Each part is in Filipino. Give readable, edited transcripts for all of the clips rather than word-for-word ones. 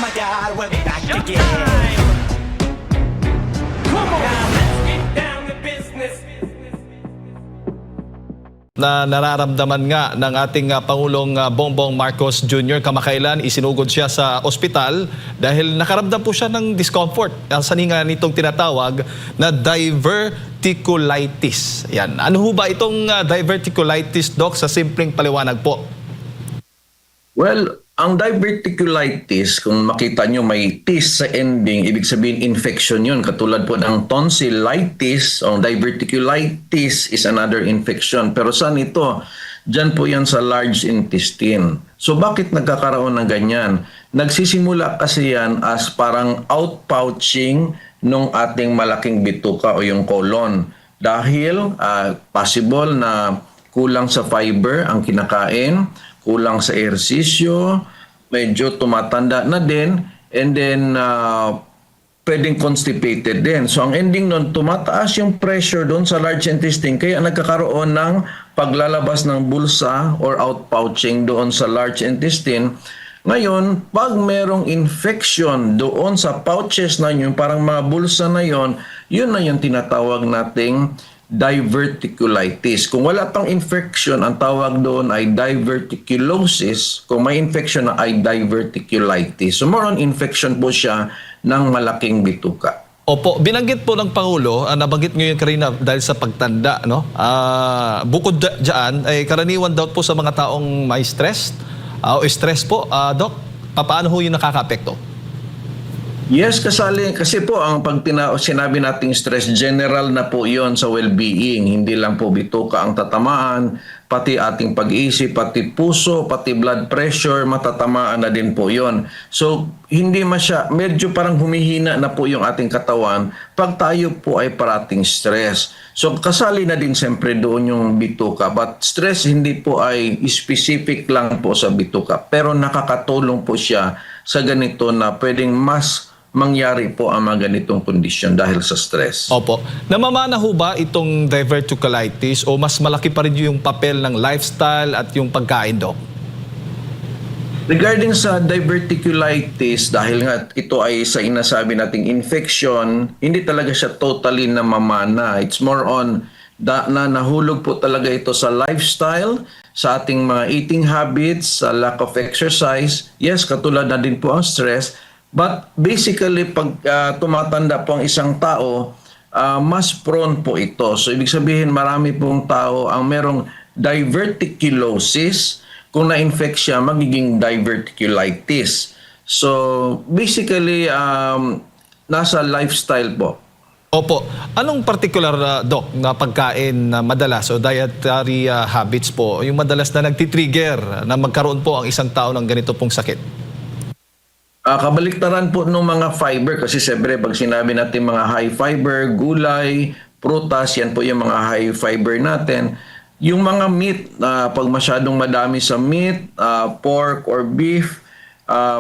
my God, we're back again. Come on. Now let's get down to business. Na nararamdaman nga ng ating Pangulong Bongbong Marcos Jr. Kamakailan, isinugod siya sa ospital dahil nakaramdam po siya ng discomfort. Ang saninga nitong tinatawag na diverticulitis. Yan. Ano ho ba itong diverticulitis, Doc, sa simpleng paliwanag po? Well, ang diverticulitis, kung makita nyo may tis sa ending, ibig sabihin infection yun. Katulad po ng tonsillitis, ang diverticulitis is another infection. Pero saan ito? Diyan po yan sa large intestine. So bakit nagkakaroon ng ganyan? Nagsisimula kasi yan as parang outpouching ng ating malaking bituka o yung colon. Dahil possible na kulang sa fiber ang kinakain, kulang sa ehersisyo, medyo tumatanda na din, and then pwedeng constipated din. So ang ending nun, tumataas yung pressure doon sa large intestine, kaya nagkakaroon ng paglalabas ng bulsa or outpouching doon sa large intestine. Ngayon, pag merong infection doon sa pouches na yun, parang mga bulsa na yun, yun na yung tinatawag nating diverticulitis. Kung wala pang infection, ang tawag doon ay diverticulosis. Kung may infection na ay diverticulitis. So more on infection po siya ng malaking bituka. Opo, binanggit po ng Pangulo, nabanggit nyo yun kanina dahil sa pagtanda, no? Bukod dyan, ay karaniwan daw po sa mga taong may stress, o stress po, Doc, paano ho yung nakaka-apekto? Yes, kasi po ang sinabi nating stress, general na po yon sa well-being. Hindi lang po bituka ang tatamaan, pati ating pag-iisip, pati puso, pati blood pressure, matatamaan na din po yon. So, hindi medyo parang humihina na po yung ating katawan pag tayo po ay parating stress. So, kasali na din siyempre doon yung bituka. But stress hindi po ay specific lang po sa bituka. Pero nakakatulong po siya sa ganito na pwedeng mas mangyari po ang mga ganitong kondisyon dahil sa stress. Opo. Namamana ho ba itong diverticulitis o mas malaki pa rin yung papel ng lifestyle at yung pagkain, Doc? Regarding sa diverticulitis, dahil nga ito ay sa inasabi nating infection, hindi talaga siya totally namamana. It's more on na nahulog po talaga ito sa lifestyle, sa ating mga eating habits, sa lack of exercise. Yes, katulad na din po ang stress. But basically, pag tumatanda po ang isang tao, mas prone po ito. So, ibig sabihin, marami pong tao ang merong diverticulosis. Kung na-infect siya, magiging diverticulitis. So, basically, nasa lifestyle po. Opo. Anong particular, Doc, na pagkain na madalas o dietary habits po, yung madalas na nagtitrigger na magkaroon po ang isang tao ng ganito pong sakit? Kabaliktaran po ng mga fiber kasi siyempre pag sinabi natin mga high fiber, gulay, prutas, yan po yung mga high fiber natin. Yung mga meat, pag masyadong madami sa meat, pork or beef,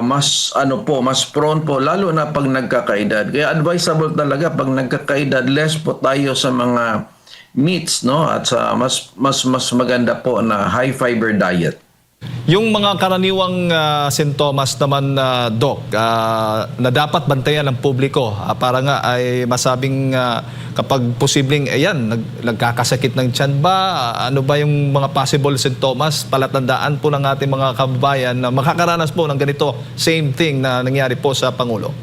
mas prone po lalo na pag nagkakaedad. Kaya advisable talaga pag nagkakaedad, less po tayo sa mga meats, no? At sa mas maganda po na high fiber diet. Yung mga karaniwang sintomas naman, Doc, na dapat bantayan ng publiko para nga ay masabing kapag posibleng, nagkakasakit ng tiyan ba? Ano ba yung mga possible sintomas? Palatandaan po ng ating mga kababayan na makakaranas po ng ganito, same thing na nangyari po sa Pangulo.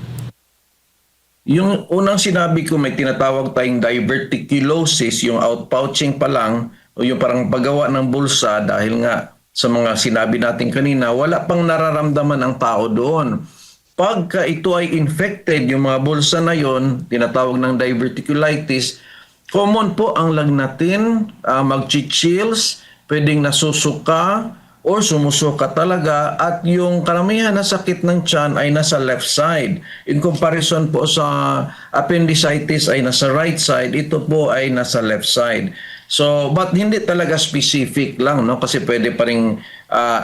Yung unang sinabi ko, may tinatawag tayong diverticulosis, yung outpouching pa lang, o yung parang paggawa ng bulsa dahil nga sa mga sinabi natin kanina, wala pang nararamdaman ang tao doon. Pagka ito ay infected, yung mga bulsa na yon, tinatawag ng diverticulitis, common po ang lagnatin, mag-chills, pwedeng nasusuka or sumusuka talaga, at yung karamihan na sakit ng tiyan ay nasa left side. In comparison po sa appendicitis ay nasa right side, ito po ay nasa left side. So, but hindi talaga specific lang, no? Kasi pwede pa rin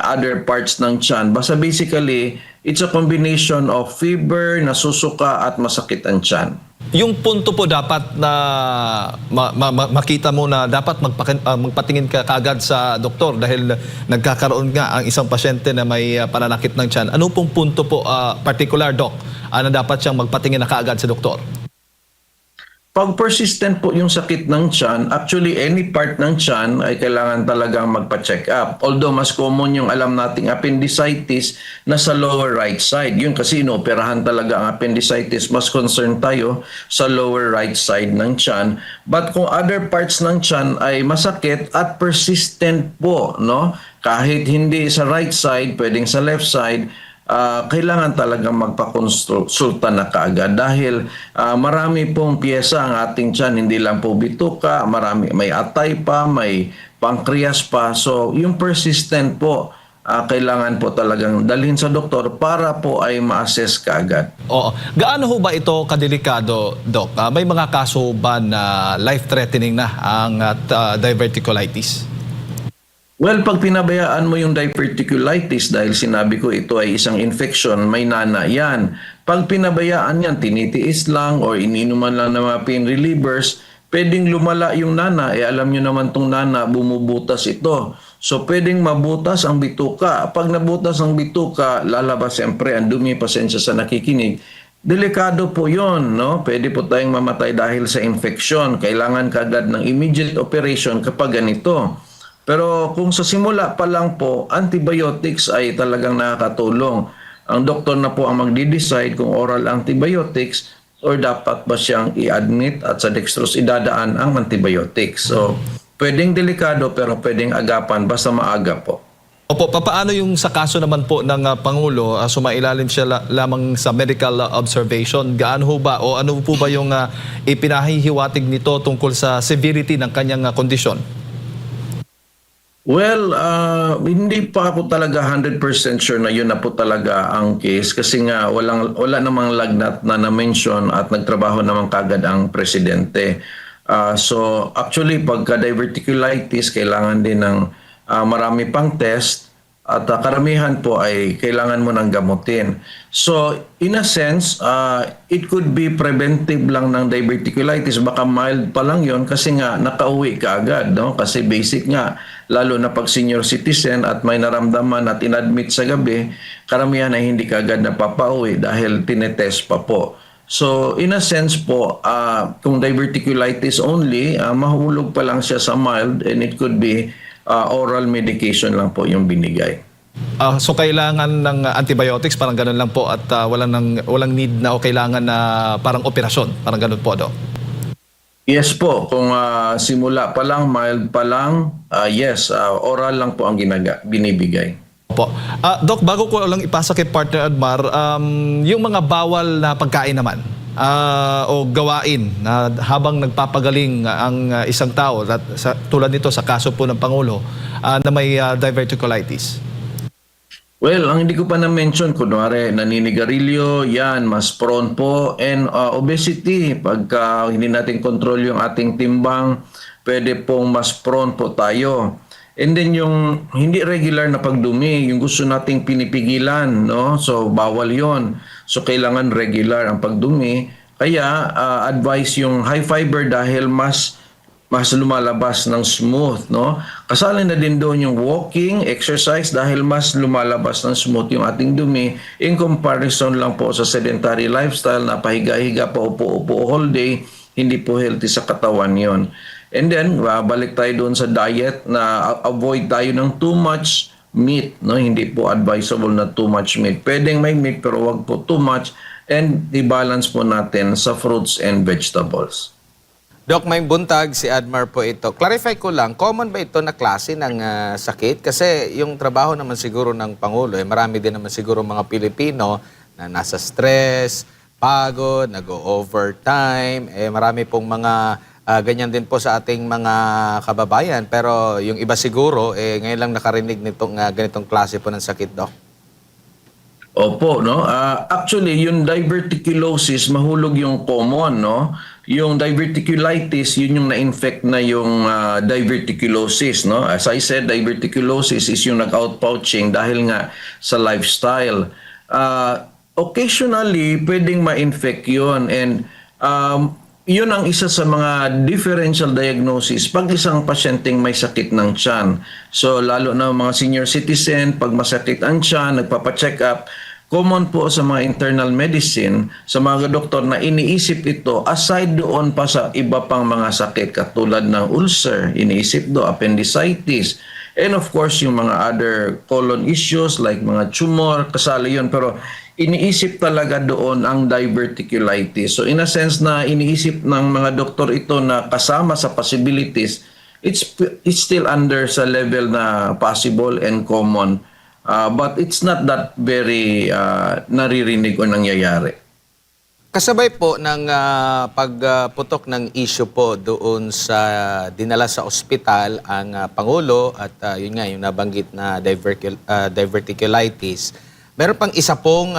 other parts ng tiyan. Basta basically, it's a combination of fever, nasusuka at masakit ang tiyan. Yung punto po dapat na makita mo na dapat magpatingin ka kagad sa doktor dahil nagkakaroon nga ang isang pasyente na may pananakit ng tiyan. Ano pong punto po, particular doc, na dapat siyang magpatingin na kaagad sa doktor? Pag persistent po yung sakit ng tiyan, actually any part ng tiyan ay kailangan talagang magpa-check up. Although mas common yung alam nating appendicitis na sa lower right side. Yun kasi inooperahan talaga ang appendicitis. Mas concerned tayo sa lower right side ng tiyan. But kung other parts ng tiyan ay masakit at persistent po, no? Kahit hindi sa right side, pwedeng sa left side, kailangan talagang magpakonsulta na kaagad dahil marami pong piyesa ang ating tiyan, hindi lang po bituka, may atay pa, may pancreas pa. So yung persistent po, kailangan po talagang dalhin sa doktor para po ay ma-assess kaagad. Oo. Gaano ho ba ito kadelikado, Doc? May mga kaso ba na life-threatening na ang diverticulitis? Well, pag pinabayaan mo yung diverticulitis dahil sinabi ko ito ay isang infection, may nana yan. Pag pinabayaan yan, tinitiis lang or ininuman lang ng mga pain relievers, pwedeng lumala yung nana. Alam nyo naman tong nana, bumubutas ito. So, pwedeng mabutas ang bituka. Pag nabutas ang bituka, lalabas siyempre ang dumi, pasensya sa nakikinig. Delikado po yon, no? Pwede po tayong mamatay dahil sa infection. Kailangan kagad ng immediate operation kapag ganito. Pero kung sa simula pa lang po, antibiotics ay talagang nakakatulong. Ang doktor na po ang magde-decide kung oral antibiotics or dapat ba siyang i-admit at sa dextrose idadaan ang antibiotics. So, pwedeng delikado pero pwedeng agapan basta maaga po. Opo, paano yung sa kaso naman po ng Pangulo, sumailalim siya lamang sa medical observation? Gaano ho ba o ano po ba yung ipinahihiwatig nito tungkol sa severity ng kanyang kondisyon? Well, hindi pa ako talaga 100% sure na yun na po talaga ang case kasi nga wala namang lagnat na na-mention at nagtrabaho naman kagad ang presidente. So actually pagka diverticulitis kailangan din ng marami pang test at karamihan po ay kailangan mo ng gamutin. So in a sense, it could be preventive lang ng diverticulitis. Baka mild pa lang yon kasi nga nakauwi ka agad. No? Kasi basic nga, lalo na pag senior citizen at may naramdaman at inadmit sa gabi, karamihan ay hindi ka agad napapauwi dahil tinetest pa po. So in a sense po, kung diverticulitis only, mahulog pa lang siya sa mild and it could be oral medication lang po yung binigay. So kailangan ng antibiotics, parang ganun lang po at walang need na o kailangan na parang operasyon, parang ganun po, Doc? Yes po, kung simula pa lang, mild pa lang, yes, oral lang po ang binibigay. Opo. Doc, bago ko lang ipasa kay Partner Admar, yung mga bawal na pagkain naman o gawain na habang nagpapagaling ang isang tao, tulad nito sa kaso po ng Pangulo na may diverticulitis. Well, ang hindi ko pa na-mention, kunwari naninigarilyo, yan, mas prone po. And obesity, pagka hindi natin control yung ating timbang, pwede pong mas prone po tayo. And then yung hindi regular na pagdumi, yung gusto nating pinipigilan, no? So bawal yon. So kailangan regular ang pagdumi. Kaya advice yung high fiber dahil mas lumalabas ng smooth, no? Kasali na din doon yung walking, exercise dahil mas lumalabas ng smooth yung ating dumi in comparison lang po sa sedentary lifestyle na pahiga-higa pa upo-upo all day, hindi po healthy sa katawan yon. And then, balik tayo doon sa diet na avoid tayo ng too much meat, no? Hindi po advisable na too much meat. Pwedeng may meat pero wag po too much and i-balance po natin sa fruits and vegetables. Doc, may buntag si Admar po ito. Clarify ko lang, common ba ito na klase ng sakit? Kasi yung trabaho naman siguro ng Pangulo, marami din naman siguro mga Pilipino na nasa stress, pagod, nag-overtime, marami pong mga ganyan din po sa ating mga kababayan. Pero yung iba siguro, ngayon lang nakarinig nitong ganitong klase po ng sakit, Doc. Opo, no? Actually, yung diverticulosis, mahulog yung common, no? Yung diverticulitis, yun yung na-infect na yung diverticulosis, no? As I said, diverticulosis is yung nag-outpouching dahil nga sa lifestyle. occasionally pwedeng ma-infect yun, and yun ang isa sa mga differential diagnosis pag isang pasyenteng may sakit ng tiyan. So lalo na mga senior citizen, pag masakit ang tiyan, nagpapacheck up, common po sa mga internal medicine, sa mga doktor na iniisip ito aside doon pa sa iba pang mga sakit katulad ng ulcer, iniisip do appendicitis, and of course yung mga other colon issues like mga tumor, kasali yun, pero iniisip talaga doon ang diverticulitis. So in a sense na iniisip ng mga doktor ito na kasama sa possibilities, it's still under sa level na possible and common. But it's not that very naririnig o nangyayari. Kasabay po ng pagputok ng issue po doon sa dinala sa ospital ang Pangulo at yun nga yung nabanggit na diverticulitis. Meron pang isa pong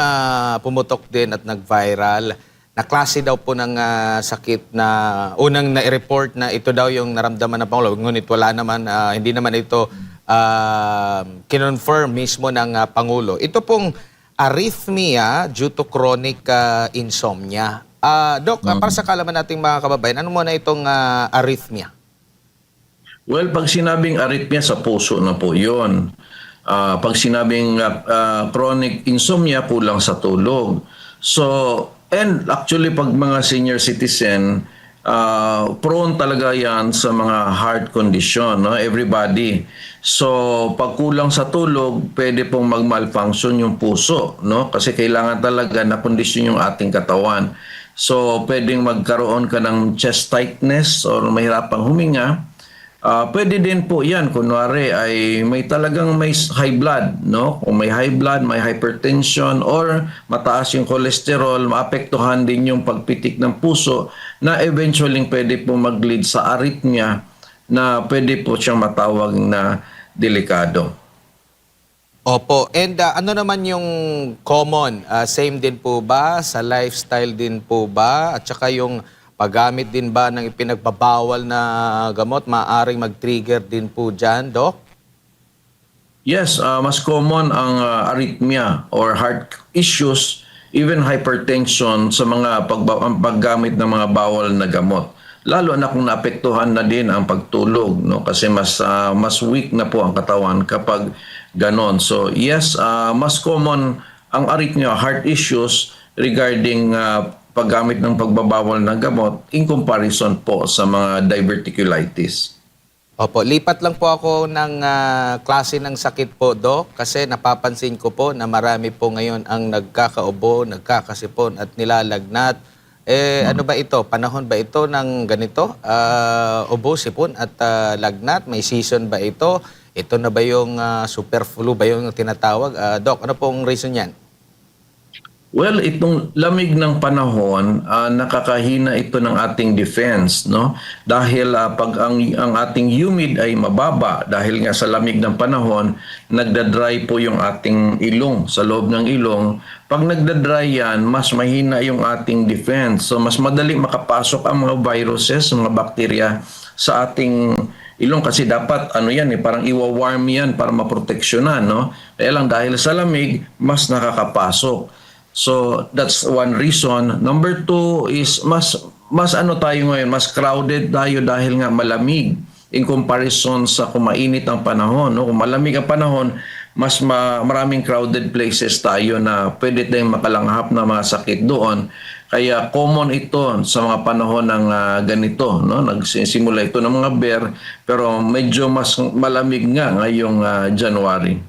pumutok din at nag-viral na klase daw po ng sakit na unang na-report na ito daw yung naramdaman ng Pangulo. Ngunit wala naman, hindi naman ito kinonfirm mismo ng Pangulo. Ito pong arrhythmia due to chronic insomnia. Doc, para sa kalaman nating mga kababayan, ano muna itong arrhythmia? Well, pag sinabing arrhythmia, sa puso na po yun. Pag sinabing chronic insomnia, kulang sa tulog. So, and actually pag mga senior citizen, prone talaga yan sa mga heart condition, no? Everybody. So, pag kulang sa tulog, pwede pong mag-malfunction yung puso, no? Kasi kailangan talaga na kondisyon yung ating katawan. So, pwedeng magkaroon ka ng chest tightness or mahirapang huminga. Pwede din po yan, kunwari ay may talagang may high blood, no? Kung may high blood, may hypertension, or mataas yung cholesterol, maapektuhan din yung pagpitik ng puso na eventually pwede po mag-lead sa arrhythmia na pwede po siyang matawag na delikado. Opo. And ano naman yung common? Same din po ba? Sa lifestyle din po ba? At saka yung paggamit din ba ng ipinagbabawal na gamot, maaaring mag-trigger din po dyan, Doc? Yes, mas common ang arrhythmia or heart issues, even hypertension sa mga paggamit ng mga bawal na gamot. Lalo na kung naapektuhan na din ang pagtulog, no? Kasi mas weak na po ang katawan kapag ganon. So yes, mas common ang arrhythmia, heart issues regarding paggamit ng pagbabawal ng gamot in comparison po sa mga diverticulitis. Opo, lipat lang po ako ng klase ng sakit po, Doc, kasi napapansin ko po na marami po ngayon ang nagkakaubo, nagkakasipon at nilalagnat. Ano ba ito? Panahon ba ito ng ganito? Ubo, sipon at lagnat? May season ba ito? Ito na ba yung super flu ba yung tinatawag? Doc, ano pong reason yan? Well, itong lamig ng panahon, nakakahina ito ng ating defense, no? Dahil pag ang ating humid ay mababa, dahil nga sa lamig ng panahon, nagda-dry po yung ating ilong, sa loob ng ilong. Pag nagda-dry yan, mas mahina yung ating defense. So mas madali makapasok ang mga viruses, mga bakterya sa ating ilong, kasi dapat parang iwa-warm yan para maproteksyonan, no? Kaya lang dahil sa lamig, mas nakakapasok. So that's one reason. Number two is mas tayo ngayon, mas crowded tayo dahil nga malamig in comparison sa kung mainit ang panahon, no? Kung malamig ang panahon, mas maraming crowded places tayo na pwede tayong makalanghap na mga sakit doon. Kaya common ito sa mga panahon ng ganito, no? Nagsisimula ito ng mga bear, pero medyo mas malamig nga ngayong January.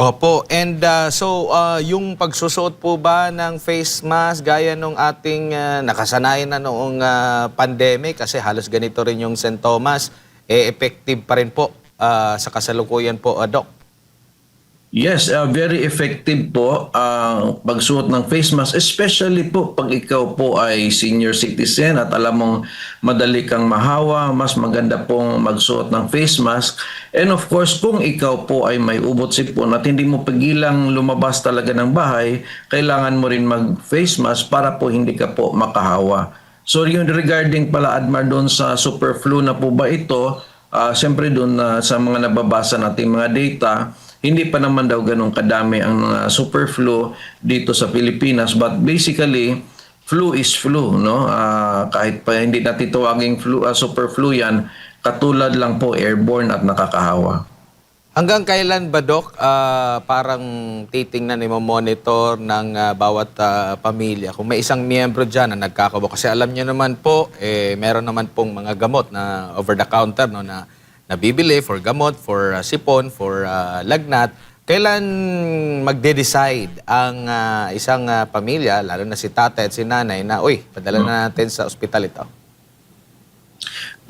Opo, and so yung pagsusuot po ba ng face mask gaya nung ating nakasanayan na noong pandemic, kasi halos ganito rin yung sintomas, effective pa rin po sa kasalukuyan po, Doc? Yes, very effective po ang pagsuot ng face mask, especially po pag ikaw po ay senior citizen at alam mong madali kang mahawa, mas maganda pong magsuot ng face mask. And of course, kung ikaw po ay may ubot sipon at hindi mo pagilang lumabas talaga ng bahay, kailangan mo rin mag-face mask para po hindi ka po makahawa. So yung regarding pala, Admar, doon sa super flu na po ba ito, siyempre doon sa mga nababasa nating mga data, hindi pa naman daw ganun kadami ang super flu dito sa Pilipinas. But basically, flu is flu, no? Kahit pa hindi natin tawaging flu, super flu yan, katulad lang po airborne at nakakahawa. Hanggang kailan ba, Doc, parang titingnan, monitor ng bawat pamilya? Kung may isang miyembro dyan na nagkakabo, kasi alam nyo naman po, meron naman pong mga gamot na over-the-counter, no, na nabibili for gamot, for sipon, for lagnat. Kailan magde-decide ang isang pamilya, lalo na si tatay at si nanay, na, uy, padala na natin sa ospital ito?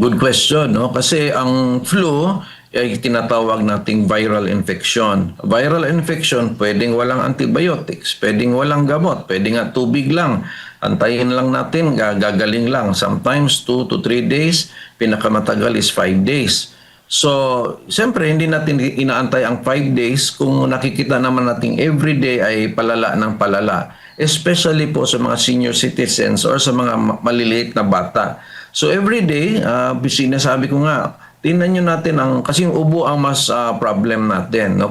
Good question, no? Kasi ang flu ay tinatawag nating viral infection. Viral infection, pwedeng walang antibiotics, pwedeng walang gamot, pwedeng nga tubig lang. Antayin lang natin, gagaling lang. Sometimes 2 to 3 days, pinakamatagal is 5 days. So, siyempre, hindi natin inaantay ang 5 days kung nakikita naman natin everyday ay palala ng palala. Especially po sa mga senior citizens or sa mga maliliit na bata. So, everyday, sinasabi ko nga, tingnan nyo natin kasi yung ubo ang mas problem natin. No?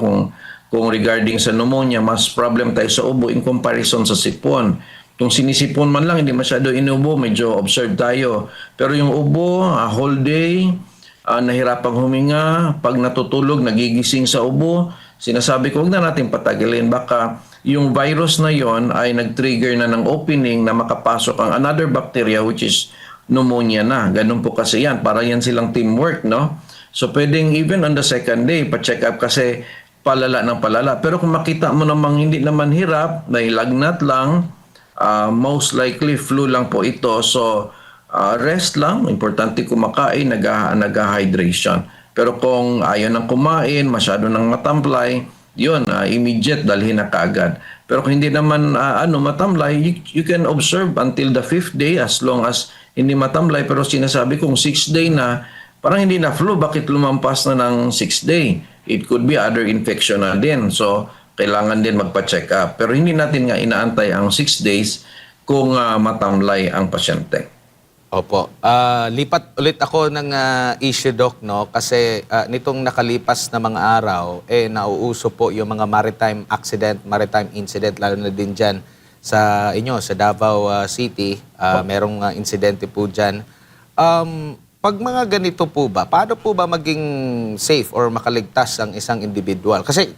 Kung regarding sa pneumonia, mas problem tayo sa ubo in comparison sa sipon. Kung sinisipon man lang, hindi masyado inubo, medyo observe tayo. Pero yung ubo, whole day, nahirapang huminga, pag natutulog, nagigising sa ubo, sinasabi ko, huwag na natin patagalin. Baka yung virus na yon ay nag-trigger na ng opening na makapasok ang another bacteria which is pneumonia na. Ganun po kasi yan. Para yan silang teamwork, no? So, pwedeng even on the second day, pa-check up kasi palala ng palala. Pero kung makita mo namang hindi naman hirap, may lagnat lang, most likely flu lang po ito. So, rest lang. Importante kumakain, nag-hydration. Pero kung ayaw nang kumain, masyado nang matamlay, yun, immediate, dalhin na kaagad. Pero kung hindi naman matamlay, you can observe until the 5th day as long as hindi matamlay. Pero sinasabi kong 6th day na, parang hindi na flu, bakit lumampas na ng 6th day? It could be other infection na din. So, kailangan din magpa-check up. Pero hindi natin nga inaantay ang 6 days kung matamlay ang pasyente. Opo. Lipat ulit ako ng issue, Doc, no? Kasi nitong nakalipas na mga araw, nauuso po yung mga maritime accident, maritime incident, lalo na din dyan sa inyo, sa Davao City. Merong insidente po dyan. Pag mga ganito po ba, paano po ba maging safe or makaligtas ang isang individual? Kasi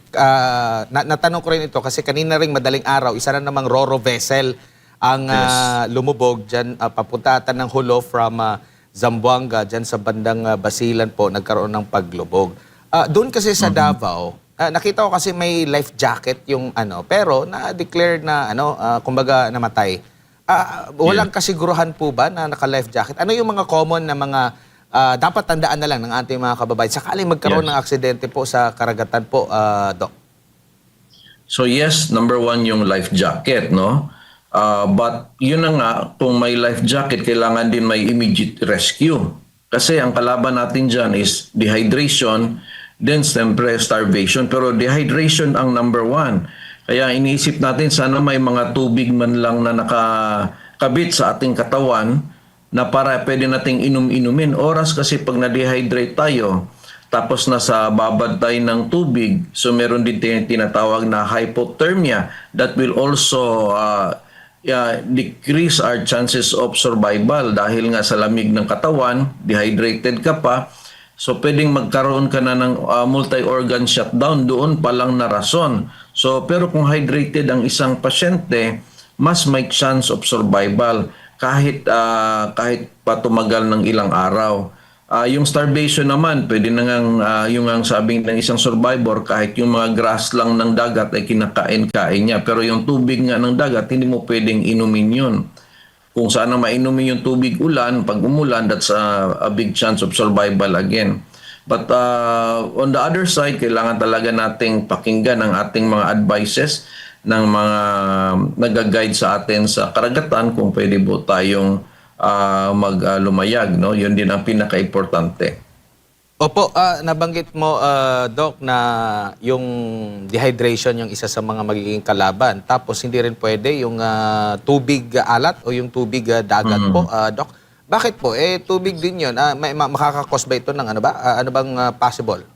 natanong ko rin ito kasi kanina ring madaling araw, isa na namang Roro vessel ang lumubog dyan, papunta ng Hulo from Zamboanga, dyan sa bandang Basilan po, nagkaroon ng paglubog. Doon kasi sa Davao, nakita ko kasi may life jacket yung pero na-declare na kumbaga namatay. Walang kasiguruhan po ba na naka-life jacket? Ano yung mga common na mga dapat tandaan na lang ng ating mga kababayan sakaling magkaroon ng aksidente po sa karagatan po, Doc? So yes, number 1 yung life jacket, no? But yun na nga, kung may life jacket, kailangan din may immediate rescue. Kasi ang kalaban natin dyan is dehydration, then siyempre starvation. Pero dehydration ang number 1. Kaya iniisip natin sana may mga tubig man lang na nakakabit sa ating katawan na para pwede nating inumin. Oras kasi pag na-dehydrate tayo, tapos nasa babad tayo ng tubig, so meron din tinatawag na hypothermia that will also decrease our chances of survival dahil nga sa lamig ng katawan, dehydrated ka pa. So pwedeng magkaroon ka na ng multi-organ shutdown doon pa lang na rason. So pero kung hydrated ang isang pasyente, mas may chance of survival kahit pa tumagal ng ilang araw. Yung starvation naman, pwede na ngang yung ang sabing ng isang survivor, kahit yung mga grass lang ng dagat ay kinakain-kain niya. Pero yung tubig nga ng dagat, hindi mo pwedeng inumin yun. Kung sana mainumin yung tubig ulan, pag umulan, that's a big chance of survival again. But on the other side, kailangan talaga nating pakinggan ang ating mga advices ng mga nag-guide sa atin sa karagatan kung pwede po tayong maglumayag, no? Yun din ang pinaka-importante. Opo, nabanggit mo, Doc, na yung dehydration yung isa sa mga magiging kalaban. Tapos hindi rin pwede yung tubig alat o yung tubig dagat po, Doc. Bakit po? Tubig din yun. Makakakos ba ito ng ano bang possible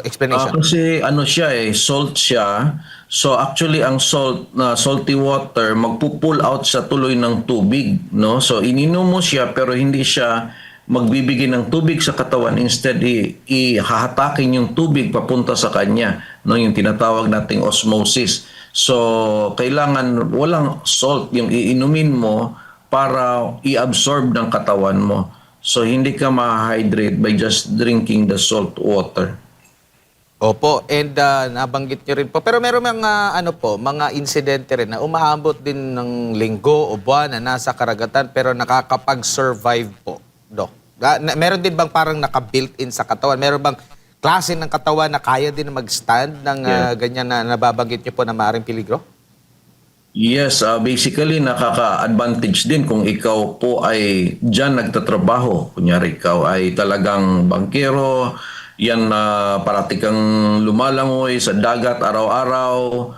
explanation? Kasi ano siya salt siya. So actually ang salt na salty water magpo-pull out sa tuloy ng tubig, no? So ininom mo siya pero hindi siya magbibigay ng tubig sa katawan, instead ihahatakin yung tubig papunta sa kanya, no? Yung tinatawag nating osmosis. So kailangan walang salt yung iinumin mo para i-absorb ng katawan mo. So hindi ka ma-hydrate by just drinking the salt water. Opo, and nabanggit nyo rin po. Pero meron mga insidente rin na umaabot din ng linggo o buwan na nasa karagatan pero nakakapag-survive po, Doc. Meron din bang parang naka-built-in sa katawan? Meron bang klase ng katawan na kaya din mag-stand ng ganyan na nababanggit nyo po na maaaring peligro? Yes, basically nakaka-advantage din kung ikaw po ay dyan nagtatrabaho. Kunyari ikaw ay talagang bangkero, yan na parati kang lumalangoy sa dagat araw-araw.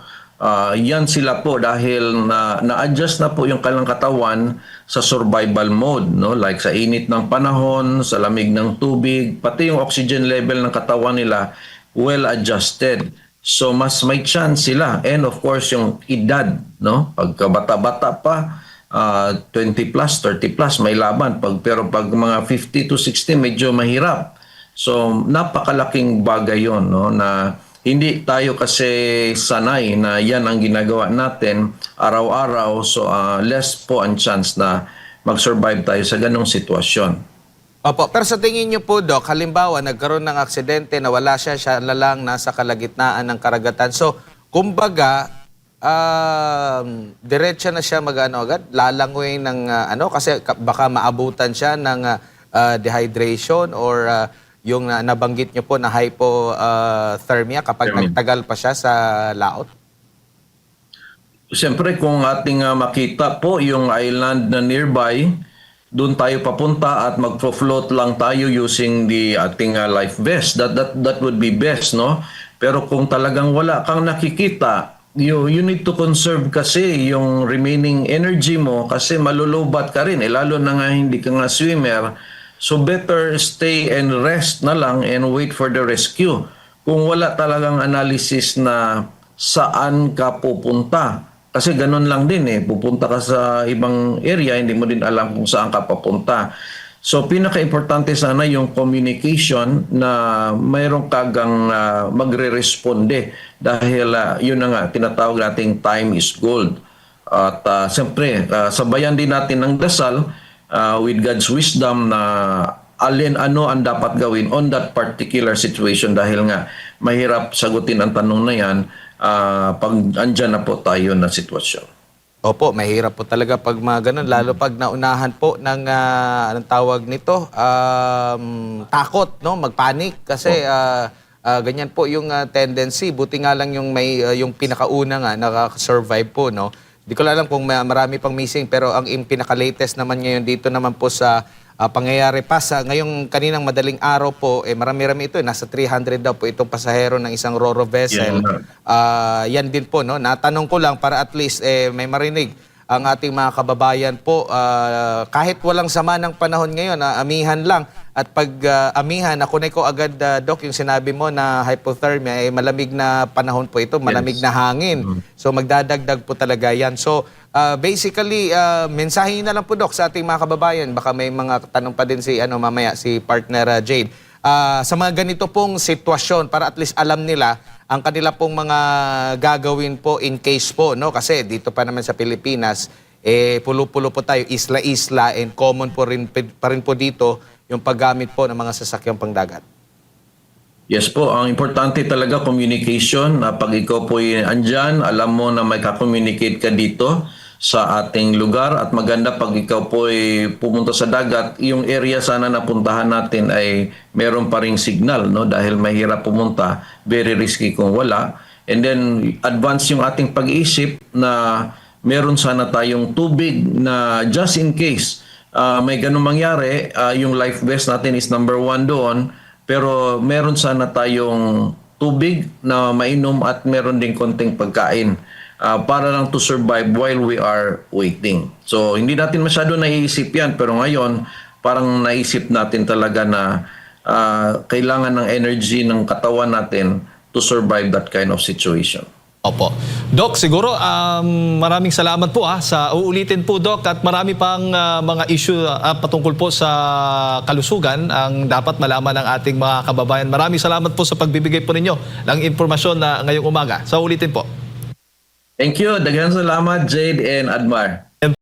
Yan sila po dahil na-adjust na po yung kanilang katawan sa survival mode, no? Like sa init ng panahon, sa lamig ng tubig, pati yung oxygen level ng katawan nila well adjusted. So mas may chance sila, and of course yung edad, no? Pagka bata-bata pa, 20 plus, 30 plus may laban, pero pag mga 50 to 60 medyo mahirap. So napakalaking bagay yon, no, na hindi tayo kasi sanay na yan ang ginagawa natin araw-araw, so less po ang chance na mag-survive tayo sa ganong sitwasyon. Opo, pero sa tingin niyo po, Doc, halimbawa nagkaroon ng aksidente, nawala siya na lang nasa kalagitnaan ng karagatan. So, kumbaga, diretso na siya agad, lalangoy ng kasi baka maabutan siya ng dehydration or yung nabanggit niyo po na hypothermia kapag nagtagal pa siya sa laot? Siyempre, kung ating makita po yung island na nearby, doon tayo papunta at magflo-float lang tayo using the ating life vest. That would be best, no? Pero kung talagang wala kang nakikita, you need to conserve kasi yung remaining energy mo kasi malulubat ka rin. Lalo na nga hindi ka nga swimmer. So better stay and rest na lang and wait for the rescue. Kung wala talagang analysis na saan ka pupunta. Kasi ganun lang din pupunta ka sa ibang area, hindi mo din alam kung saan ka papunta. So pinaka-importante sana yung communication na mayroong kagang magre-responde dahil yun na nga, tinatawag nating time is gold. At siyempre, sabayan din natin ng dasal with God's wisdom na ano ang dapat gawin on that particular situation dahil nga mahirap sagutin ang tanong na yan pag andyan na po tayo na sitwasyon. Opo, mahirap po talaga pag mga ganun, lalo pag naunahan po ng anong tawag nito, takot, no, magpanik kasi ganyan po yung tendency. Buti nga lang yung may yung pinakauna nga nakaka-survive po, no. Di ko alam kung marami pang missing pero ang pinaka-latest naman ngayon dito naman po sa pangyayari pa sa ngayong kaninang madaling araw po, marami-rami ito. Nasa 300 daw po itong pasahero ng isang Ro-Ro vessel. Yan din po, no? Natanong ko lang para at least may marinig ang ating mga kababayan po. Kahit walang sama ng panahon ngayon, amihan lang. At pag amihan, nakunay ko agad, Doc, yung sinabi mo na hypothermia, malamig na panahon po ito, malamig na hangin. So magdadagdag po talaga yan. So basically, mensahe na lang po, Doc, sa ating mga kababayan. Baka may mga tanong pa din si mamaya, si partner Jade. Sa mga ganito pong sitwasyon, para at least alam nila ang kanila pong mga gagawin po in case po, no? Kasi dito pa naman sa Pilipinas, pulo-pulo po tayo, isla-isla, and common po pa rin po dito yung paggamit po ng mga sasakyang pangdagat. Yes po, ang importante talaga communication. Pag ikaw po andyan, alam mo na may ka-communicate ka dito sa ating lugar at maganda pag ikaw po pumunta sa dagat, yung area sana napuntahan natin ay meron pa ring signal, no? Dahil mahirap pumunta, very risky kung wala. And then advance yung ating pag-iisip na meron sana tayong tubig na just in case may ganun mangyari, yung life vest natin is number 1 doon, pero meron sana tayong tubig na mainom at meron ding konting pagkain para lang to survive while we are waiting. So hindi natin masyado naiisip yan, pero ngayon parang naisip natin talaga na kailangan ng energy ng katawan natin to survive that kind of situation. Opo. Doc, siguro maraming salamat po sa uulitin po, Doc, at marami pang mga issue patungkol po sa kalusugan ang dapat malaman ng ating mga kababayan. Maraming salamat po sa pagbibigay po ninyo ng impormasyon na ngayong umaga. Sa ulitin po. Thank you. Daghang salamat, Jade and Admar.